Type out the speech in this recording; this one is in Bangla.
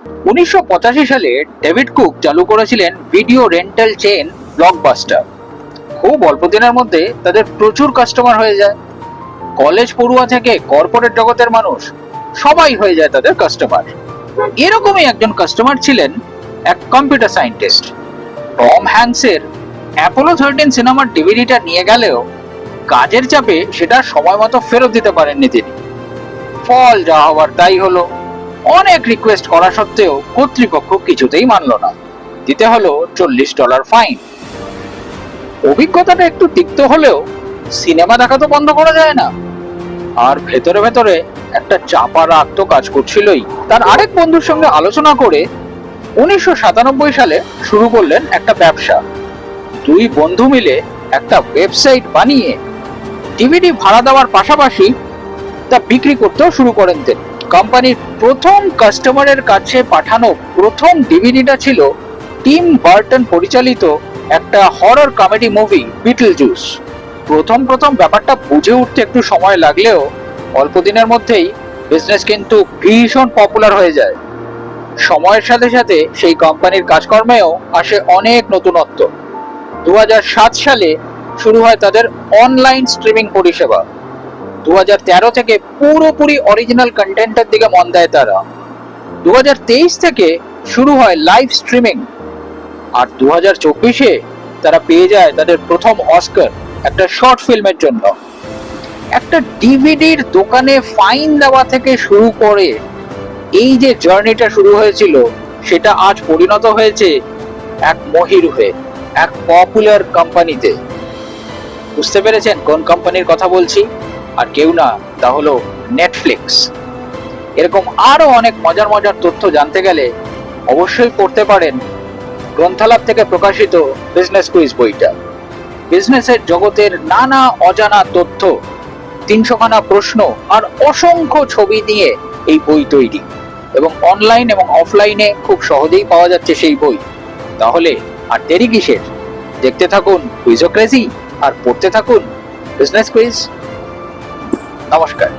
1985 সালে ডেভিড কুক চালু করেছিলেন ভিডিও রেন্টাল চেইন ব্লকবাস্টার। খুব অল্প দিনের মধ্যে তাদের প্রচুর কাস্টমার হয়ে যায়। কলেজ পড়ুয়া থেকে কর্পোরেট জগতের মানুষ সবাই হয়ে যায় তাদের কাস্টমার। এরকমই একজন কাস্টমার ছিলেন এক কম্পিউটার সায়েন্টিস্ট। টম হ্যাঙ্কসের অ্যাপোলো 13 সিনেমার ডিভিডিটা নিয়ে গেলেও কাজের চাপে সেটা সময় মতো ফেরত দিতে পারেননি তিনি। ফল যা হওয়ার তাই হলো। অনেক রিকোয়েস্ট করা সত্ত্বেও কর্তৃপক্ষ কিছুতেই মানল না। দিতে হলো $40 ফাইন। অভিজ্ঞতাটা একটু তিক্ত হলেও সিনেমা দেখা তো বন্ধ করা যায় না। আর ভেতরে ভেতরে একটা চাপা রাগ তো কাজ করছিলই। তার আরেক বন্ধুর সঙ্গে আলোচনা করে 1997 সালে শুরু করলেন একটা ব্যবসা। দুই বন্ধু মিলে একটা ওয়েবসাইট বানিয়ে ডিভিডি ভাড়া দেওয়ার পাশাপাশি তা বিক্রি করতেও শুরু করেন তিনি। কোম্পানির প্রথম কাস্টমারের কাছে পাঠানো প্রথম ডিভিডিটা ছিল টিম বার্টন পরিচালিত একটা হরর কমেডি মুভি বিটলজুস। প্রথম ব্যাপারটা বুঝে উঠতে একটু সময় লাগলেও অল্প দিনের মধ্যেই বিজনেস কিন্তু ভীষণ পপুলার হয়ে যায়। সময়ের সাথে সাথে সেই কোম্পানির কাজকর্মেও আসে অনেক নতুনত্ব। 2007 সালে শুরু হয় তাদের অনলাইন স্ট্রিমিং পরিষেবা। 2013 থেকে পুরোপুরি অরিজিনাল কন্টেন্টের দিকে মন দেয় তারা। 2023 থেকে শুরু হয় লাইভ স্ট্রিমিং। আর 2024-এ তারা পেয়ে যায় তাদের প্রথম অস্কার একটা শর্ট ফিল্মের জন্য। একটা ডিভিডির দোকানে ফাইন দেওয়া থেকে শুরু করে এই যে জার্নিটা শুরু হয়েছিল সেটা আজ পরিণত হয়েছে এক মহিরুহে, এক পপুলার কোম্পানিতে। বুঝতে পেরেছেন কোন কোম্পানির কথা বলছি? আর কেউ না, তা হলো নেটফ্লিক্স। এরকম আরো অনেক মজার মজার তথ্য জানতে গেলে অবশ্যই পড়তে পারেন গ্রন্থালয় থেকে প্রকাশিত বিজনেস কুইজ বইটা। বিজনেসের জগতের নানা অজানা তথ্য, 300 খানা প্রশ্ন আর অসংখ্য ছবি নিয়ে এই বই তৈরি, এবং অনলাইন এবং অফলাইনে খুব সহজেই পাওয়া যাচ্ছে সেই বই। তাহলে আর দেরি কিসের? দেখতে থাকুন কুইজোক্রেসি আর পড়তে থাকুন বিজনেস কুইজ। নমস্কার।